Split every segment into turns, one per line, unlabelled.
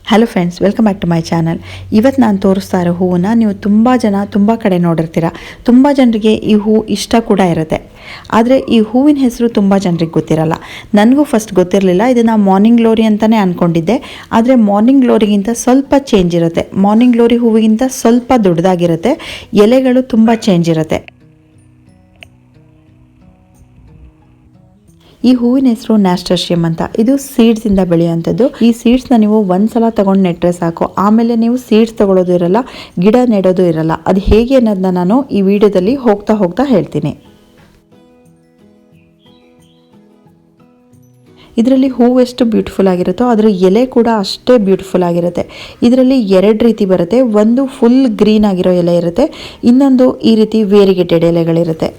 Hello friends, welcome back to my channel. ಇವತ್ತು ನಾನು ತೋರಿಸ್ತಾ ಇರೋ ಹೂವನ್ನ ನೀವು ತುಂಬ ಕಡೆ ನೋಡಿರ್ತೀರ. ತುಂಬ ಜನರಿಗೆ ಈ ಹೂವು ಇಷ್ಟ ಕೂಡ ಇರುತ್ತೆ. ಆದರೆ ಈ ಹೂವಿನ ಹೆಸರು ತುಂಬ ಜನರಿಗೆ ಗೊತ್ತಿರಲ್ಲ. ನನಗೂ ಫಸ್ಟ್ ಗೊತ್ತಿರಲಿಲ್ಲ. ಇದನ್ನು ಮಾರ್ನಿಂಗ್ ಗ್ಲೋರಿ ಅಂತಲೇ ಅಂದ್ಕೊಂಡಿದ್ದೆ. ಆದರೆ ಮಾರ್ನಿಂಗ್ ಗ್ಲೋರಿಗಿಂತ ಸ್ವಲ್ಪ ಚೇಂಜ್ ಇರುತ್ತೆ. ಮಾರ್ನಿಂಗ್ ಗ್ಲೋರಿ ಹೂವಿಗಿಂತ ಸ್ವಲ್ಪ ದೊಡ್ಡದಾಗಿರುತ್ತೆ. ಎಲೆಗಳು ತುಂಬ ಚೇಂಜ್ ಇರುತ್ತೆ. ಈ ಹೂವಿನ ಹೆಸರು ನ್ಯಾಸ್ಟರ್ಷಿಯಂ ಅಂತ. ಇದು ಸೀಡ್ಸ್ ಇಂದ ಬೆಳೆಯುವಂಥದ್ದು. ಈ ಸೀಡ್ಸ್ನ ನೀವು ಒಂದ್ಸಲ ತಗೊಂಡು ನೆಟ್ರೆ ಸಾಕು. ಆಮೇಲೆ ನೀವು ಸೀಡ್ಸ್ ತಗೊಳ್ಳೋದು ಇರಲ್ಲ, ಗಿಡ ನೆಡೋದು ಇರಲ್ಲ. ಅದು ಹೇಗೆ ಅನ್ನೋದನ್ನ ನಾನು ಈ ವಿಡಿಯೋದಲ್ಲಿ ಹೋಗ್ತಾ ಹೇಳ್ತೀನಿ. ಇದರಲ್ಲಿ ಹೂವು ಎಷ್ಟು ಬ್ಯೂಟಿಫುಲ್ ಆಗಿರುತ್ತೋ ಅದರ ಎಲೆ ಕೂಡ ಅಷ್ಟೇ ಬ್ಯೂಟಿಫುಲ್ ಆಗಿರುತ್ತೆ. ಇದರಲ್ಲಿ ಎರಡು ರೀತಿ ಬರುತ್ತೆ. ಒಂದು ಫುಲ್ ಗ್ರೀನ್ ಆಗಿರೋ ಎಲೆ ಇರುತ್ತೆ, ಇನ್ನೊಂದು ಈ ರೀತಿ ವೇರಿಗೇಟೆಡ್ ಎಲೆಗಳಿರುತ್ತೆ.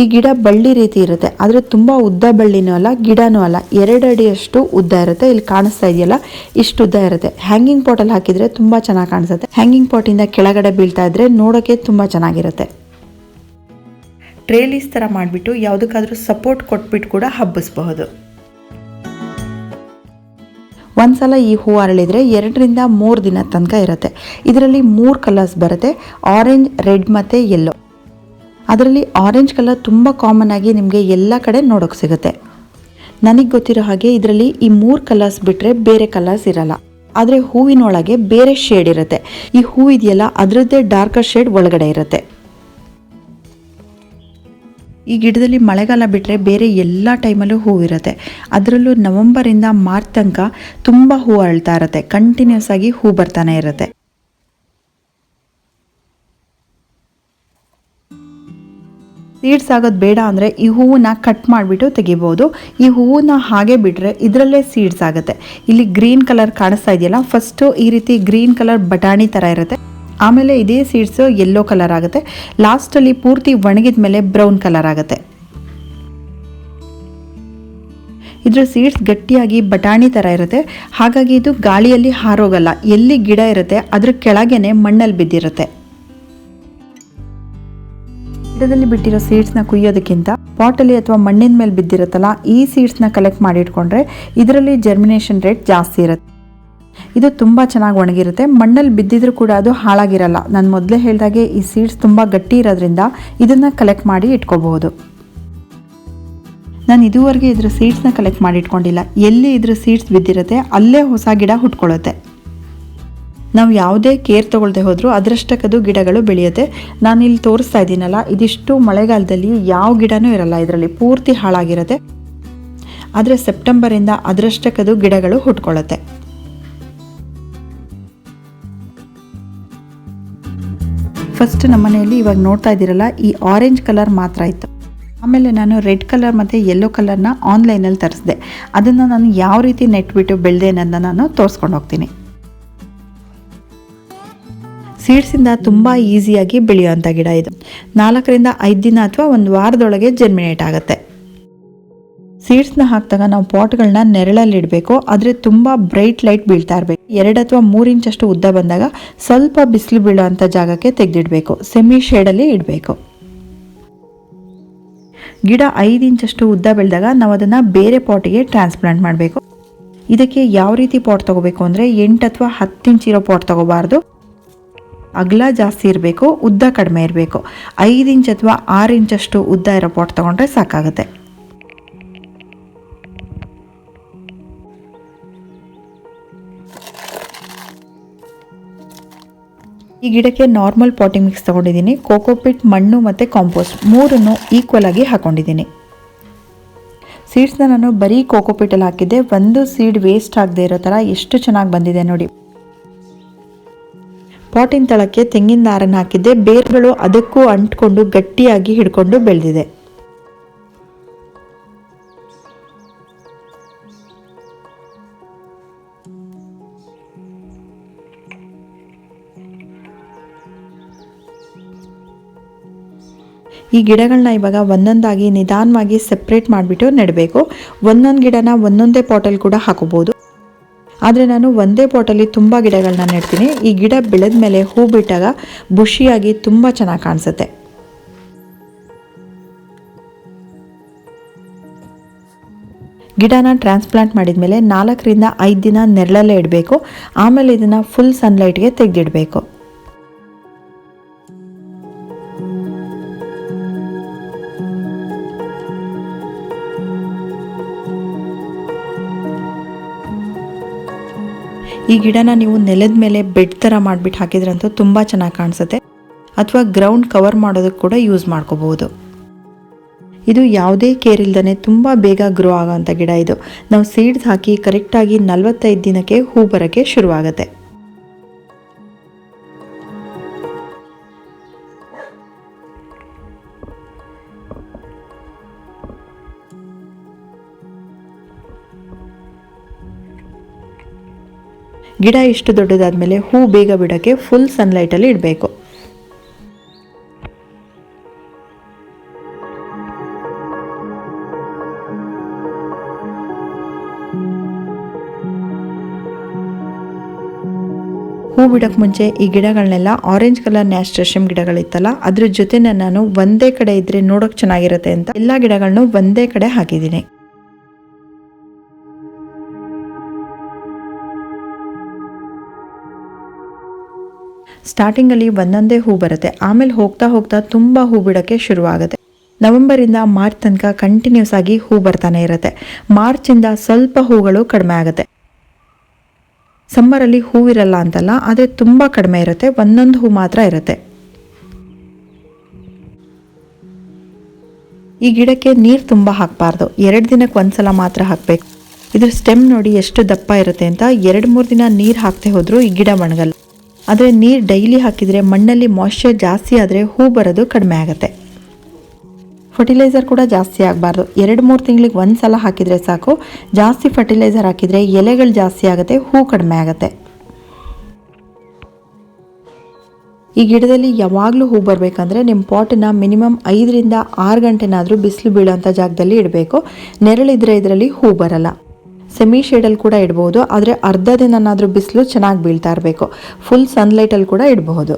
ಈ ಗಿಡ ಬಳ್ಳಿ ರೀತಿ ಇರುತ್ತೆ, ಆದರೆ ತುಂಬ ಉದ್ದ ಬಳ್ಳಿನೂ ಅಲ್ಲ, ಗಿಡನೂ ಅಲ್ಲ. 2 ಅಡಿಯಷ್ಟು ಉದ್ದ ಇರುತ್ತೆ. ಇಲ್ಲಿ ಕಾಣಿಸ್ತಾ ಇದೆಯಲ್ಲ, ಇಷ್ಟು ಉದ್ದ ಇರುತ್ತೆ. ಹ್ಯಾಂಗಿಂಗ್ ಪಾಟಲ್ಲಿ ಹಾಕಿದರೆ ತುಂಬ ಚೆನ್ನಾಗಿ ಕಾಣಿಸುತ್ತೆ. ಹ್ಯಾಂಗಿಂಗ್ ಪಾಟಿಂದ ಕೆಳಗಡೆ ಬೀಳ್ತಾ ಇದ್ರೆ ನೋಡೋಕ್ಕೆ ತುಂಬ ಚೆನ್ನಾಗಿರುತ್ತೆ. ಟ್ರೇಲೀಸ್ ಥರ ಮಾಡಿಬಿಟ್ಟು ಯಾವುದಕ್ಕಾದ್ರೂ ಸಪೋರ್ಟ್ ಕೊಟ್ಬಿಟ್ಟು ಕೂಡ ಹಬ್ಬಿಸಬಹುದು. ಒಂದ್ಸಲ ಈ ಹೂ ಅರಳಿದ್ರೆ 2 ರಿಂದ 3 ದಿನ ತನಕ ಇರುತ್ತೆ. ಇದರಲ್ಲಿ 3 ಕಲರ್ಸ್ ಬರುತ್ತೆ: ಆರೆಂಜ್, ರೆಡ್ ಮತ್ತು ಯೆಲ್ಲೋ. ಅದರಲ್ಲಿ ಆರೆಂಜ್ ಕಲರ್ ತುಂಬ ಕಾಮನ್ ಆಗಿ ನಿಮಗೆ ಎಲ್ಲ ಕಡೆ ನೋಡೋಕೆ ಸಿಗುತ್ತೆ. ನನಗೆ ಗೊತ್ತಿರೋ ಹಾಗೆ ಇದರಲ್ಲಿ ಈ 3 ಕಲರ್ಸ್ ಬಿಟ್ಟರೆ ಬೇರೆ ಕಲರ್ಸ್ ಇರಲ್ಲ. ಆದರೆ ಹೂವಿನೊಳಗೆ ಬೇರೆ ಶೇಡ್ ಇರುತ್ತೆ. ಈ ಹೂ ಇದೆಯಲ್ಲ, ಅದರದ್ದೇ ಡಾರ್ಕರ್ ಶೇಡ್ ಒಳಗಡೆ ಇರುತ್ತೆ. ಈ ಗಿಡದಲ್ಲಿ ಮಳೆಗಾಲ ಬಿಟ್ಟರೆ ಬೇರೆ ಎಲ್ಲ ಟೈಮಲ್ಲೂ ಹೂ ಇರುತ್ತೆ. ಅದರಲ್ಲೂ ನವೆಂಬರಿಂದ ಮಾರ್ಚ್ ತನಕ ತುಂಬ ಹೂ ಅರಳ್ತಾ ಇರುತ್ತೆ. ಕಂಟಿನ್ಯೂಸ್ ಆಗಿ ಹೂ ಬರ್ತಾನೆ ಇರುತ್ತೆ. ಸೀಡ್ಸ್ ಆಗೋದು ಬೇಡ ಅಂದರೆ ಈ ಹೂವನ್ನ ಕಟ್ ಮಾಡಿಬಿಟ್ಟು ತೆಗಿಬೋದು. ಈ ಹೂವನ್ನ ಹಾಗೆ ಬಿಟ್ಟರೆ ಇದರಲ್ಲೇ ಸೀಡ್ಸ್ ಆಗುತ್ತೆ. ಇಲ್ಲಿ ಗ್ರೀನ್ ಕಲರ್ ಕಾಣಿಸ್ತಾ ಇದೆಯಲ್ಲ, ಫಸ್ಟು ಈ ರೀತಿ ಗ್ರೀನ್ ಕಲರ್ ಬಟಾಣಿ ಥರ ಇರುತ್ತೆ. ಆಮೇಲೆ ಇದೇ ಸೀಡ್ಸು ಯೆಲ್ಲೋ ಕಲರ್ ಆಗುತ್ತೆ. ಲಾಸ್ಟಲ್ಲಿ ಪೂರ್ತಿ ಒಣಗಿದ ಮೇಲೆ ಬ್ರೌನ್ ಕಲರ್ ಆಗುತ್ತೆ. ಇದ್ರ ಸೀಡ್ಸ್ ಗಟ್ಟಿಯಾಗಿ ಬಟಾಣಿ ಥರ ಇರುತ್ತೆ. ಹಾಗಾಗಿ ಇದು ಗಾಳಿಯಲ್ಲಿ ಹಾರೋಗಲ್ಲ. ಎಲ್ಲಿ ಗಿಡ ಇರುತ್ತೆ ಅದ್ರ ಕೆಳಗೇನೆ ಮಣ್ಣಲ್ಲಿ ಬಿದ್ದಿರುತ್ತೆ. ಗಿಡದಲ್ಲಿ ಬಿಟ್ಟಿರೋ ಸೀಡ್ಸ್ನ ಕುಯ್ಯೋದಕ್ಕಿಂತ ಪಾಟಲ್ಲಿ ಅಥವಾ ಮಣ್ಣಿನ ಮೇಲೆ ಬಿದ್ದಿರುತ್ತಲ್ಲ, ಈ ಸೀಡ್ಸ್ನ ಕಲೆಕ್ಟ್ ಮಾಡಿ ಇಟ್ಕೊಂಡ್ರೆ ಇದರಲ್ಲಿ ಜರ್ಮಿನೇಷನ್ ರೇಟ್ ಜಾಸ್ತಿ ಇರುತ್ತೆ. ಇದು ತುಂಬ ಚೆನ್ನಾಗಿ ಒಣಗಿರುತ್ತೆ. ಮಣ್ಣಲ್ಲಿ ಬಿದ್ದಿದ್ರೂ ಕೂಡ ಅದು ಹಾಳಾಗಿರಲ್ಲ. ನಾನು ಮೊದಲೇ ಹೇಳಿದಾಗೆ ಈ ಸೀಡ್ಸ್ ತುಂಬ ಗಟ್ಟಿ ಇರೋದ್ರಿಂದ ಇದನ್ನು ಕಲೆಕ್ಟ್ ಮಾಡಿ ಇಟ್ಕೋಬಹುದು. ನಾನು ಇದುವರೆಗೆ ಇದ್ರ ಸೀಡ್ಸ್ನ ಕಲೆಕ್ಟ್ ಮಾಡಿ ಇಟ್ಕೊಂಡಿಲ್ಲ. ಎಲ್ಲಿ ಇದ್ರ ಸೀಡ್ಸ್ ಬಿದ್ದಿರುತ್ತೆ ಅಲ್ಲೇ ಹೊಸ ಗಿಡ ಹುಟ್ಕೊಳ್ಳುತ್ತೆ. ನಾವು ಯಾವುದೇ ಕೇರ್ ತೊಗೊಳ್ದೆ ಹೋದರೂ ಅದರಷ್ಟಕ್ಕದು ಗಿಡಗಳು ಬೆಳೆಯುತ್ತೆ. ನಾನು ಇಲ್ಲಿ ತೋರಿಸ್ತಾ ಇದ್ದೀನಲ್ಲ, ಇದಿಷ್ಟು ಮಳೆಗಾಲದಲ್ಲಿ ಯಾವ ಗಿಡನೂ ಇರಲ್ಲ. ಇದರಲ್ಲಿ ಪೂರ್ತಿ ಹಾಳಾಗಿರುತ್ತೆ. ಆದರೆ ಸೆಪ್ಟೆಂಬರಿಂದ ಅದರಷ್ಟಕ್ಕದು ಗಿಡಗಳು ಹುಟ್ಕೊಳ್ಳುತ್ತೆ. ಫಸ್ಟ್ ನಮ್ಮನೆಯಲ್ಲಿ ಇವಾಗ ನೋಡ್ತಾ ಇದ್ದೀರಲ್ಲ, ಈ ಆರೆಂಜ್ ಕಲರ್ ಮಾತ್ರ ಇತ್ತು. ಆಮೇಲೆ ನಾನು ರೆಡ್ ಕಲರ್ ಮತ್ತು ಯೆಲ್ಲೋ ಕಲರ್ನ ಆನ್ಲೈನಲ್ಲಿ ತರಿಸಿದೆ. ಅದನ್ನು ನಾನು ಯಾವ ರೀತಿ ನೆಟ್ಬಿಟ್ಟು ಬೆಳೆದೆ ಅನ್ನೋದನ್ನ ನಾನು ತೋರಿಸ್ಕೊಂಡು ಹೋಗ್ತೀನಿ. ಸೀಡ್ಸಿಂದ ತುಂಬ ಈಸಿಯಾಗಿ ಬೆಳೆಯುವಂಥ ಗಿಡ ಇದು. 4 ರಿಂದ 5 ದಿನ ಅಥವಾ 1 ವಾರದೊಳಗೆ ಜರ್ಮಿನೇಟ್ ಆಗುತ್ತೆ. ಸೀಡ್ಸ್ನ ಹಾಕಿದಾಗ ನಾವು ಪಾಟ್ಗಳನ್ನ ನೆರಳಲ್ಲಿ ಇಡಬೇಕು. ಆದರೆ ತುಂಬ ಬ್ರೈಟ್ ಲೈಟ್ ಬೀಳ್ತಾ ಇರಬೇಕು. 2 ಅಥವಾ 3 ಇಂಚಷ್ಟು ಉದ್ದ ಬಂದಾಗ ಸ್ವಲ್ಪ ಬಿಸಿಲು ಬೀಳುವಂಥ ಜಾಗಕ್ಕೆ ತೆಗೆದಿಡಬೇಕು. ಸೆಮಿ ಶೇಡಲ್ಲಿ ಇಡಬೇಕು. ಗಿಡ 5 ಇಂಚಷ್ಟು ಉದ್ದ ಬೆಳೆದಾಗ ನಾವು ಅದನ್ನು ಬೇರೆ ಪಾಟಿಗೆ ಟ್ರಾನ್ಸ್ಪ್ಲಾಂಟ್ ಮಾಡಬೇಕು. ಇದಕ್ಕೆ ಯಾವ ರೀತಿ ಪಾಟ್ ತಗೋಬೇಕು ಅಂದರೆ 8 ಅಥವಾ 10 ಇಂಚ್ ಇರೋ ಪಾಟ್ ತಗೋಬಾರ್ದು. ಅಗಲ ಜಾಸ್ತಿ ಇರಬೇಕು, ಉದ್ದ ಕಡಿಮೆ ಇರಬೇಕು. 5 ಇಂಚ್ ಅಥವಾ 6 ಇಂಚಷ್ಟು ಉದ್ದ ಇರೋ ಪಾಟ್ ತಗೊಂಡ್ರೆ ಸಾಕಾಗುತ್ತೆ. ಈ ಗಿಡಕ್ಕೆ ನಾರ್ಮಲ್ ಪಾಟಿಂಗ್ ಮಿಕ್ಸ್ ತಗೊಂಡಿದ್ದೀನಿ. ಕೋಕೋಪಿಟ್, ಮಣ್ಣು ಮತ್ತು ಕಾಂಪೋಸ್ಟ್ 3 ಈಕ್ವಲ್ ಆಗಿ ಹಾಕೊಂಡಿದ್ದೀನಿ. ಸೀಡ್ಸ್ನ ನಾನು ಬರೀ ಕೋಕೋಪಿಟಲ್ಲಿ ಹಾಕಿದ್ದೆ. ಒಂದು ಸೀಡ್ ವೇಸ್ಟ್ ಆಗದೆ ಇರೋ ಥರ ಎಷ್ಟು ಚೆನ್ನಾಗಿ ಬಂದಿದೆ ನೋಡಿ. ಪಾಟಿನ ತಳಕ್ಕೆ ತೆಂಗಿನ ನಾರನ್ನು ಹಾಕಿದ್ದೆ. ಬೇರುಗಳು ಅದಕ್ಕೂ ಅಂಟ್ಕೊಂಡು ಗಟ್ಟಿಯಾಗಿ ಹಿಡ್ಕೊಂಡು ಬೆಳೆದಿದೆ. ಈ ಗಿಡಗಳನ್ನ ಇವಾಗ ಒಂದೊಂದಾಗಿ ನಿಧಾನವಾಗಿ ಸೆಪ್ರೇಟ್ ಮಾಡಿಬಿಟ್ಟು ನೆಡಬೇಕು. ಒಂದೊಂದು ಗಿಡನ ಒಂದೊಂದೇ ಪಾಟಲ್ಲಿ ಕೂಡ ಹಾಕೋಬಹುದು. ಆದರೆ ನಾನು ಒಂದೇ ಪಾಟಲ್ಲಿ ತುಂಬ ಗಿಡಗಳನ್ನ ನೆಡ್ತೀನಿ. ಈ ಗಿಡ ಬೆಳೆದ ಮೇಲೆ ಹೂ ಬಿಟ್ಟಾಗ ಬುಷಿಯಾಗಿ ತುಂಬ ಚೆನ್ನಾಗಿ ಕಾಣಿಸುತ್ತೆ. ಗಿಡನ ಟ್ರಾನ್ಸ್ಪ್ಲಾಂಟ್ ಮಾಡಿದ್ಮೇಲೆ 4ರಿಂದ 5 ದಿನ ನೆರಳಲ್ಲೇ ಇಡಬೇಕು. ಆಮೇಲೆ ಇದನ್ನು ಫುಲ್ ಸನ್ಲೈಟ್ಗೆ ತೆಗೆದಿಡಬೇಕು. ಈ ಗಿಡನ ನೀವು ನೆಲದ ಮೇಲೆ ಬೆಡ್ ಥರ ಮಾಡಿಬಿಟ್ಟು ಹಾಕಿದ್ರಂತೂ ತುಂಬ ಚೆನ್ನಾಗಿ ಕಾಣಿಸುತ್ತೆ. ಅಥವಾ ಗ್ರೌಂಡ್ ಕವರ್ ಮಾಡೋದಕ್ಕೆ ಕೂಡ ಯೂಸ್ ಮಾಡ್ಕೋಬಹುದು. ಇದು ಯಾವುದೇ ಕೇರ್ ಇಲ್ದೇ ತುಂಬ ಬೇಗ ಗ್ರೋ ಆಗೋವಂಥ ಗಿಡ ಇದು. ನಾವು ಸೀಡ್ಸ್ ಹಾಕಿ ಕರೆಕ್ಟಾಗಿ 45 ದಿನಕ್ಕೆ ಹೂ ಬರೋಕ್ಕೆ ಶುರುವಾಗುತ್ತೆ. ಗಿಡ ಇಷ್ಟು ದೊಡ್ಡದಾದ್ಮೇಲೆ ಹೂ ಬೇಗ ಬಿಡೋಕ್ಕೆ ಫುಲ್ ಸನ್ಲೈಟಲ್ಲಿ ಇಡಬೇಕು. ಹೂ ಬಿಡೋಕ್ಕೆ ಮುಂಚೆ ಈ ಗಿಡಗಳನ್ನೆಲ್ಲ ಆರೆಂಜ್ ಕಲರ್ ನ್ಯಾಸ್ಟರ್ಷಿಯಂ ಗಿಡಗಳಿತ್ತಲ್ಲ, ಅದ್ರ ಜೊತೆ ನಾನು ಒಂದೇ ಕಡೆ ಇದ್ರೆ ನೋಡೋಕೆ ಚೆನ್ನಾಗಿರುತ್ತೆ ಅಂತ ಎಲ್ಲ ಗಿಡಗಳನ್ನು ಒಂದೇ ಕಡೆ ಹಾಕಿದ್ದೀನಿ. ಸ್ಟಾರ್ಟಿಂಗಲ್ಲಿ ಒಂದೊಂದೇ ಹೂ ಬರುತ್ತೆ. ಆಮೇಲೆ ಹೋಗ್ತಾ ಹೋಗ್ತಾ ತುಂಬ ಹೂ ಬಿಡೋಕ್ಕೆ ಶುರುವಾಗುತ್ತೆ. ನವೆಂಬರಿಂದ ಮಾರ್ಚ್ ತನಕ ಕಂಟಿನ್ಯೂಸ್ ಆಗಿ ಹೂ ಬರ್ತಾನೆ ಇರುತ್ತೆ. ಮಾರ್ಚಿಂದ ಸ್ವಲ್ಪ ಹೂಗಳು ಕಡಿಮೆ ಆಗುತ್ತೆ. ಸಮ್ಮರಲ್ಲಿ ಹೂವಿರಲ್ಲ ಅಂತಲ್ಲ, ಆದರೆ ತುಂಬ ಕಡಿಮೆ ಇರುತ್ತೆ. ಒಂದೊಂದು ಹೂ ಮಾತ್ರ ಇರುತ್ತೆ. ಈ ಗಿಡಕ್ಕೆ ನೀರು ತುಂಬ ಹಾಕಬಾರ್ದು. 2 ದಿನಕ್ಕೆ ಒಂದ್ಸಲ ಮಾತ್ರ ಹಾಕಬೇಕು. ಇದ್ರ ಸ್ಟೆಮ್ ನೋಡಿ ಎಷ್ಟು ದಪ್ಪ ಇರುತ್ತೆ ಅಂತ. 2-3 ದಿನ ನೀರು ಹಾಕ್ತೆ ಹೋದರೂ ಈ ಗಿಡ ಒಣಗಲ್ಲ. ಆದರೆ ನೀರು ಡೈಲಿ ಹಾಕಿದರೆ ಮಣ್ಣಲ್ಲಿ ಮಾಯ್ಶ್ಚರ್ ಜಾಸ್ತಿ ಆದರೆ ಹೂ ಬರೋದು ಕಡಿಮೆ ಆಗುತ್ತೆ. ಫರ್ಟಿಲೈಸರ್ ಕೂಡ ಜಾಸ್ತಿ ಆಗಬಾರ್ದು. 2-3 ತಿಂಗಳಿಗೆ ಒಂದ್ಸಲ ಹಾಕಿದರೆ ಸಾಕು. ಜಾಸ್ತಿ ಫರ್ಟಿಲೈಸರ್ ಹಾಕಿದರೆ ಎಲೆಗಳು ಜಾಸ್ತಿ ಆಗುತ್ತೆ, ಹೂ ಕಡಿಮೆ ಆಗುತ್ತೆ. ಈ ಗಿಡದಲ್ಲಿ ಯಾವಾಗಲೂ ಹೂ ಬರಬೇಕಂದ್ರೆ ನಿಮ್ಮ ಪಾಟನ್ನ ಮಿನಿಮಮ್ 5ರಿಂದ 6 ಗಂಟೆನಾದರೂ ಬಿಸಿಲು ಬೀಳೋಂಥ ಜಾಗದಲ್ಲಿ ಇಡಬೇಕು. ನೆರಳಿದ್ರೆ ಇದರಲ್ಲಿ ಹೂ ಬರಲ್ಲ. ಸೆಮಿ ಶೇಡಲ್ಲಿ ಕೂಡ ಇಡಬಹುದು, ಆದರೆ ಅರ್ಧ ದಿನನಾದರೂ ಬಿಸಿಲು ಚೆನ್ನಾಗಿ ಬೀಳ್ತಾ ಇರಬೇಕು. ಫುಲ್ ಸನ್ಲೈಟಲ್ಲಿ ಕೂಡ ಇಡಬಹುದು.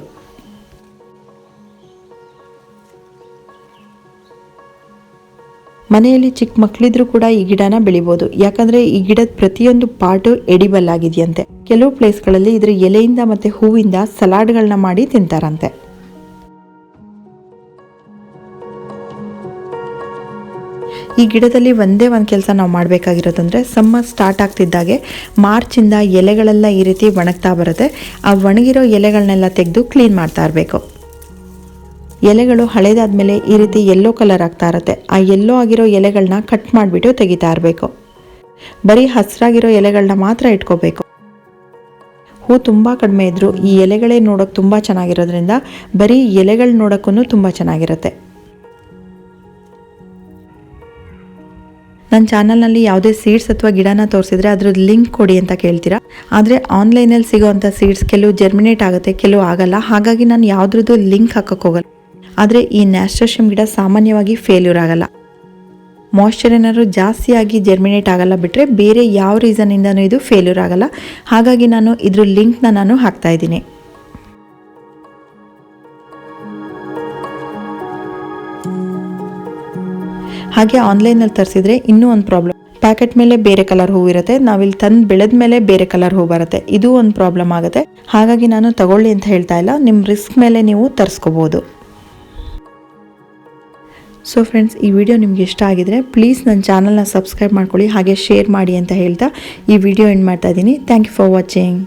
ಮನೆಯಲ್ಲಿ ಚಿಕ್ಕ ಮಕ್ಕಳಿದ್ರೂ ಕೂಡ ಈ ಗಿಡನ ಬೆಳಿಬೋದು. ಯಾಕಂದರೆ ಈ ಗಿಡದ ಪ್ರತಿಯೊಂದು ಪಾರ್ಟು ಎಡಿಬಲ್ ಆಗಿದೆಯಂತೆ. ಕೆಲವು ಪ್ಲೇಸ್ಗಳಲ್ಲಿ ಇದರ ಎಲೆಯಿಂದ ಮತ್ತು ಹೂವಿಂದ ಸಲಾಡ್ಗಳನ್ನ ಮಾಡಿ ತಿಂತಾರಂತೆ. ಈ ಗಿಡದಲ್ಲಿ ಒಂದೇ ಒಂದು ಕೆಲಸ ನಾವು ಮಾಡಬೇಕಾಗಿರೋದಂದರೆ, ಸಮ್ಮರ್ ಸ್ಟಾರ್ಟ್ ಆಗ್ತಿದ್ದಾಗೆ ಮಾರ್ಚಿಂದ ಎಲೆಗಳೆಲ್ಲ ಈ ರೀತಿ ಒಣಗ್ತಾ ಬರುತ್ತೆ. ಆ ಒಣಗಿರೋ ಎಲೆಗಳನ್ನೆಲ್ಲ ತೆಗೆದು ಕ್ಲೀನ್ ಮಾಡ್ತಾ ಇರಬೇಕು. ಎಲೆಗಳು ಹಳೇದಾದ್ಮೇಲೆ ಈ ರೀತಿ ಯೆಲ್ಲೋ ಕಲರ್ ಆಗ್ತಾ ಇರುತ್ತೆ. ಆ ಯೆಲ್ಲೋ ಆಗಿರೋ ಎಲೆಗಳನ್ನ ಕಟ್ ಮಾಡಿಬಿಟ್ಟು ತೆಗಿತಾ ಇರಬೇಕು. ಬರೀ ಹಸಿರಾಗಿರೋ ಎಲೆಗಳನ್ನ ಮಾತ್ರ ಇಟ್ಕೋಬೇಕು. ಹೂ ತುಂಬ ಕಡಿಮೆ ಇದ್ದರೂ ಈ ಎಲೆಗಳೇ ನೋಡೋಕೆ ತುಂಬ ಚೆನ್ನಾಗಿರೋದ್ರಿಂದ ಬರೀ ಎಲೆಗಳು ನೋಡೋಕ್ಕೂ ತುಂಬ ಚೆನ್ನಾಗಿರುತ್ತೆ. ನನ್ನ ಚಾನಲ್ನಲ್ಲಿ ಯಾವುದೇ ಸೀಡ್ಸ್ ಅಥವಾ ಗಿಡನ ತೋರಿಸಿದ್ರೆ ಅದ್ರದ್ದು ಲಿಂಕ್ ಕೊಡಿ ಅಂತ ಕೇಳ್ತೀರಾ. ಆದರೆ ಆನ್ಲೈನಲ್ಲಿ ಸಿಗೋವಂಥ ಸೀಡ್ಸ್ ಕೆಲವು ಜರ್ಮಿನೇಟ್ ಆಗುತ್ತೆ, ಕೆಲವು ಆಗಲ್ಲ. ಹಾಗಾಗಿ ನಾನು ಯಾವುದ್ರದ್ದು ಲಿಂಕ್ ಹಾಕೋಕ್ಕೆ ಹೋಗಲ್ಲ. ಆದರೆ ಈ ನ್ಯಾಸ್ಟರ್ಷಿಯಂ ಗಿಡ ಸಾಮಾನ್ಯವಾಗಿ ಫೇಲ್ಯೂರ್ ಆಗಲ್ಲ. ಮಾಯ್ಶ್ಚರ್ ಏನಾದ್ರು ಜಾಸ್ತಿ ಆಗಿ ಜರ್ಮಿನೇಟ್ ಆಗಲ್ಲ ಬಿಟ್ಟರೆ ಬೇರೆ ಯಾವ ರೀಸನ್ನಿಂದನೂ ಇದು ಫೇಲ್ಯೂರ್ ಆಗಲ್ಲ. ಹಾಗಾಗಿ ನಾನು ಇದ್ರ ಲಿಂಕ್ನ ನಾನು ಹಾಕ್ತಾ ಇದ್ದೀನಿ. ಹಾಗೆ ಆನ್ಲೈನಲ್ಲಿ ತರಿಸಿದ್ರೆ ಇನ್ನೂ ಒಂದು ಪ್ರಾಬ್ಲಮ್, ಪ್ಯಾಕೆಟ್ ಮೇಲೆ ಬೇರೆ ಕಲರ್ ಹೂ ಇರುತ್ತೆ, ನಾವಿಲ್ಲಿ ತಂದು ಬೆಳೆದ ಮೇಲೆ ಬೇರೆ ಕಲರ್ ಹೂ ಬರುತ್ತೆ. ಇದು ಒಂದು ಪ್ರಾಬ್ಲಮ್ ಆಗುತ್ತೆ. ಹಾಗಾಗಿ ನಾನು ತಗೊಳ್ಳಿ ಅಂತ ಹೇಳ್ತಾ ಇಲ್ಲ, ನಿಮ್ಮ ರಿಸ್ಕ್ ಮೇಲೆ ನೀವು ತರಿಸ್ಕೋಬೋದು. ಸೊ ಫ್ರೆಂಡ್ಸ್, ಈ ವಿಡಿಯೋ ನಿಮ್ಗೆ ಇಷ್ಟ ಆಗಿದ್ರೆ ಪ್ಲೀಸ್ ನನ್ನ ಚಾನಲ್ನ ಸಬ್ಸ್ಕ್ರೈಬ್ ಮಾಡ್ಕೊಳ್ಳಿ, ಹಾಗೆ ಶೇರ್ ಮಾಡಿ ಅಂತ ಹೇಳ್ತಾ ಈ ವಿಡಿಯೋ ಎಂಡ್ ಮಾಡ್ತಾ ಇದ್ದೀನಿ. Thank you for watching.